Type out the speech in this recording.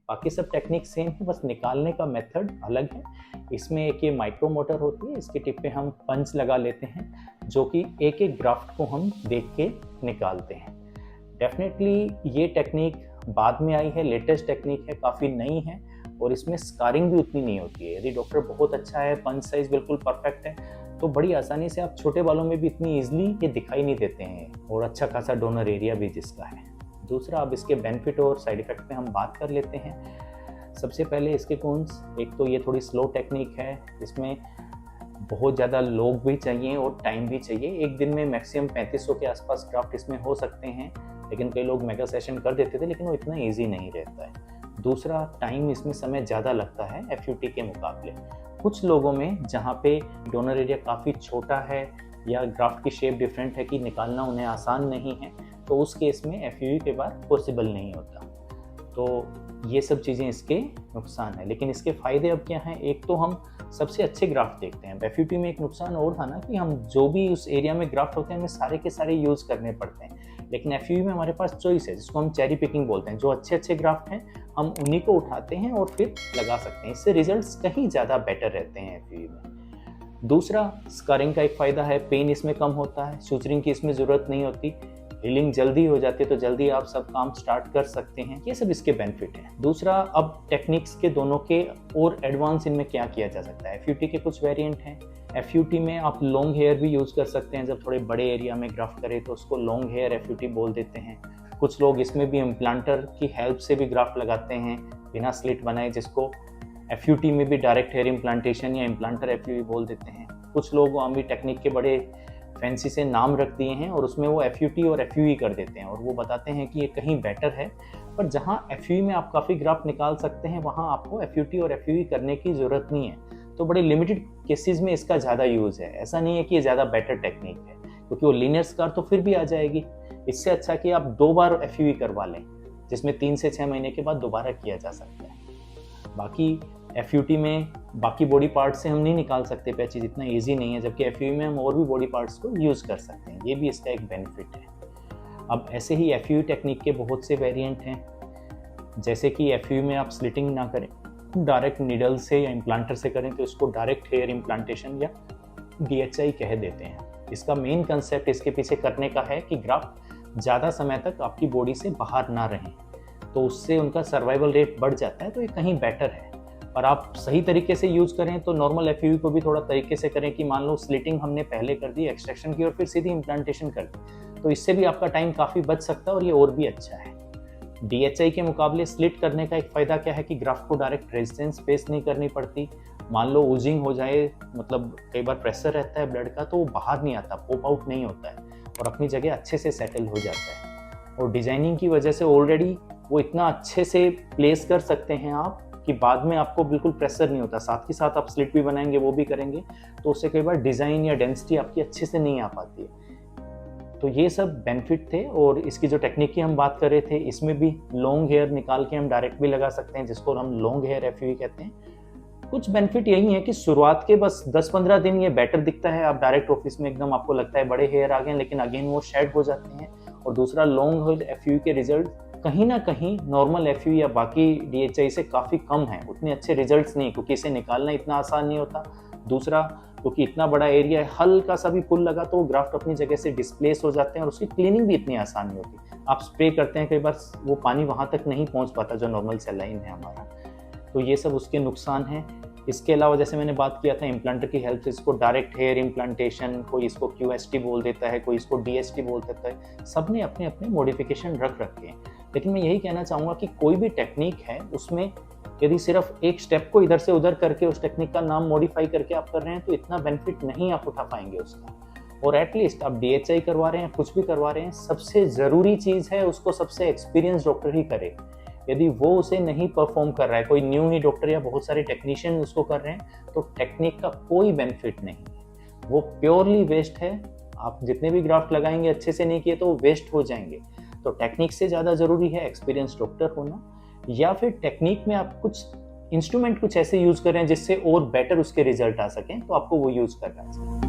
बाकी सब technique same है, बस निकालने का मेथड अलग है। इसमें एक ये माइक्रो मोटर होती है, इसकी टिप पे हम पंच लगा लेते हैं, जो कि एक एक ग्राफ्ट को हम देख के निकालते हैं। डेफिनेटली ये टेक्निक बाद में आई है, लेटेस्ट टेक्निक है, काफ़ी नई है और इसमें स्कारिंग भी उतनी नहीं होती है। यदि डॉक्टर बहुत अच्छा है, पंच साइज बिल्कुल परफेक्ट है, तो बड़ी आसानी से आप छोटे बालों में भी इतनी ईजिली ये दिखाई नहीं देते हैं और अच्छा खासा डोनर एरिया भी जिसका है। दूसरा, अब इसके बेनिफिट और साइड इफेक्ट पे हम बात कर लेते हैं। सबसे पहले इसके गुण्स, एक तो ये थोड़ी स्लो टेक्निक है, इसमें बहुत ज़्यादा लोग भी चाहिए और टाइम भी चाहिए। एक दिन में मैक्सिमम 3500 के आसपास क्राफ्ट इसमें हो सकते हैं, लेकिन कई लोग मेगा सेशन कर देते थे, लेकिन वो इतना ईजी नहीं रहता है। दूसरा, टाइम इसमें समय ज़्यादा लगता है FUT के मुकाबले। कुछ लोगों में जहाँ पे डोनर एरिया काफ़ी छोटा है या ग्राफ्ट की शेप डिफरेंट है कि निकालना उन्हें आसान नहीं है, तो उस केस में FUE के बाद पॉसिबल नहीं होता। तो ये सब चीज़ें इसके नुकसान है, लेकिन इसके फ़ायदे अब क्या हैं? एक तो हम सबसे अच्छे ग्राफ्ट देखते हैं। FUT में एक नुकसान और था ना कि हम जो भी उस एरिया में ग्राफ्ट होते हैं हमें सारे के सारे यूज़ करने पड़ते हैं, लेकिन FUE में हमारे पास चॉइस है, जिसको हम चेरी पिकिंग बोलते हैं। जो अच्छे अच्छे ग्राफ्ट हैं हम उन्हीं को उठाते हैं और फिर लगा सकते हैं। इससे रिजल्ट्स कहीं ज़्यादा बेटर रहते हैं FUE में। दूसरा, स्कारिंग का एक फ़ायदा है, पेन इसमें कम होता है, सूचरिंग की इसमें ज़रूरत नहीं होती, हीलिंग जल्दी हो जाती है, तो जल्दी आप सब काम स्टार्ट कर सकते हैं। ये सब इसके बेनिफिट हैं। दूसरा, अब टेक्निक्स के दोनों के और एडवांस इनमें क्या किया जा सकता है। FUT के कुछ वेरिएंट हैं। FUT में आप लॉन्ग हेयर भी यूज़ कर सकते हैं। जब थोड़े बड़े एरिया में ग्राफ्ट करें तो उसको लॉन्ग हेयर FUT बोल देते हैं। कुछ लोग इसमें भी इम्प्लांटर की हेल्प से भी ग्राफ्ट लगाते हैं बिना स्लिट बनाए, जिसको FUT में भी डायरेक्ट हेयर इम्प्लांटेशन या इम्प्लांटर FUE बोल देते हैं। कुछ लोग आमी टेक्निक के बड़े फैंसी से नाम रख दिए हैं और उसमें वो FUT और FUE कर देते हैं और वो बताते हैं कि ये कहीं बेटर है। पर जहाँ FUE में आप काफ़ी ग्राफ्ट निकाल सकते हैं, वहाँ आपको FUT और FUE करने की ज़रूरत नहीं है। तो बड़े लिमिटेड केसेस में इसका ज़्यादा यूज़ है। ऐसा नहीं है कि ये ज़्यादा बेटर टेक्निक है, क्योंकि वो लीनियर स्कार तो फिर भी आ जाएगी। इससे अच्छा कि आप 2 बार FUE करवा लें, जिसमें 3 से 6 महीने के बाद दोबारा किया जा सकता है। बाकी FUT में बाकी बॉडी पार्ट से हम नहीं निकाल सकते पैचेज, इतना इजी नहीं है, जबकि FUE में हम और भी बॉडी पार्ट्स को यूज़ कर सकते हैं। ये भी इसका एक बेनिफिट है। अब ऐसे ही FUE टेक्निक के बहुत से वेरिएंट हैं, जैसे कि FUE में आप स्लिटिंग ना करें, डायरेक्ट नीडल से या इम्प्लांटर से करें, तो इसको डायरेक्ट हेयर इम्प्लांटेशन या DHI कह देते हैं। इसका मेन कंसेप्ट इसके पीछे करने का है कि ग्राफ्ट ज़्यादा समय तक आपकी बॉडी से बाहर ना रहें, तो उससे उनका सर्वाइवल रेट बढ़ जाता है, तो ये कहीं बेटर है। और आप सही तरीके से यूज़ करें तो नॉर्मल FUE को भी थोड़ा तरीके से करें कि मान लो स्लिटिंग हमने पहले कर दी, एक्सट्रैक्शन की, और फिर सीधी इम्प्लांटेशन कर दी, तो इससे भी आपका टाइम काफ़ी बच सकता है और ये और भी अच्छा है। DHI के मुकाबले स्लिट करने का एक फ़ायदा क्या है कि ग्राफ्ट को डायरेक्ट रेजिस्टेंस फेस नहीं करनी पड़ती। मान लो ऊजिंग हो जाए, मतलब कई बार प्रेशर रहता है ब्लड का, तो वो बाहर नहीं आता, पॉप आउट नहीं होता है और अपनी जगह अच्छे से सेटल हो जाता है। और डिजाइनिंग की वजह से ऑलरेडी वो इतना अच्छे से प्लेस कर सकते हैं आप कि बाद में आपको बिल्कुल प्रेशर नहीं होता। साथ ही साथ आप स्लिट भी बनाएंगे, वो भी करेंगे, तो उससे कई बार डिज़ाइन या डेंसिटी आपकी अच्छे से नहीं आ पाती है। तो ये सब बेनिफिट थे। और इसकी जो टेक्निक की हम बात कर रहे थे, इसमें भी लॉन्ग हेयर निकाल के हम डायरेक्ट भी लगा सकते हैं, जिसको हम लॉन्ग हेयर FUE कहते हैं। कुछ बेनिफिट यही है कि शुरुआत के बस 10-15 दिन ये बेटर दिखता है। आप डायरेक्ट ऑफिस में एकदम आपको लगता है बड़े हेयर आ गए, लेकिन अगेन वो शेड हो जाते हैं। और दूसरा, लॉन्ग हेयर FUE के रिजल्ट कहीं ना कहीं नॉर्मल FUE या बाकी DHI से काफ़ी कम है, उतने अच्छे रिजल्ट्स नहीं, क्योंकि इसे निकालना इतना आसान नहीं होता। दूसरा, क्योंकि इतना बड़ा एरिया है, हल्का सा भी पुल लगा तो वो ग्राफ्ट अपनी जगह से डिस्प्लेस हो जाते हैं और उसकी क्लीनिंग भी इतनी आसान नहीं होती। आप स्प्रे करते हैं, कई बार वो पानी वहाँ तक नहीं पहुँच पाता जो नॉर्मल सेलाइन है हमारा। तो ये सब उसके नुकसान हैं। इसके अलावा जैसे मैंने बात किया था, इम्प्लांटर की हेल्प से इसको डायरेक्ट हेयर इम्प्लांटेशन, कोई इसको QST बोल देता है, कोई इसको DST बोल देता है। सब ने अपने अपने मॉडिफिकेशन रख रखे हैं, लेकिन मैं यही कहना चाहूँगा कि कोई भी टेक्निक है, उसमें यदि सिर्फ एक स्टेप को इधर से उधर करके उस टेक्निक का नाम मॉडिफाई करके आप कर रहे हैं, तो इतना बेनिफिट नहीं आप उठा पाएंगे उसका। और एटलीस्ट आप DHI करवा रहे हैं, कुछ भी करवा रहे हैं, सबसे ज़रूरी चीज़ है उसको सबसे एक्सपीरियंस डॉक्टर ही करे। यदि वो उसे नहीं परफॉर्म कर रहा है, कोई न्यू ही डॉक्टर या बहुत सारे टेक्नीशियन उसको कर रहे हैं, तो टेक्निक का कोई बेनिफिट नहीं है, वो प्योरली वेस्ट है। आप जितने भी ग्राफ्ट लगाएंगे अच्छे से नहीं किए तो वो वेस्ट हो जाएंगे। तो टेक्निक से ज़्यादा ज़रूरी है एक्सपीरियंस डॉक्टर होना, या फिर टेक्निक में आप कुछ इंस्ट्रूमेंट कुछ ऐसे यूज़ करें जिससे और बेटर उसके रिजल्ट आ सकें, तो आपको वो यूज़ करना चाहिए।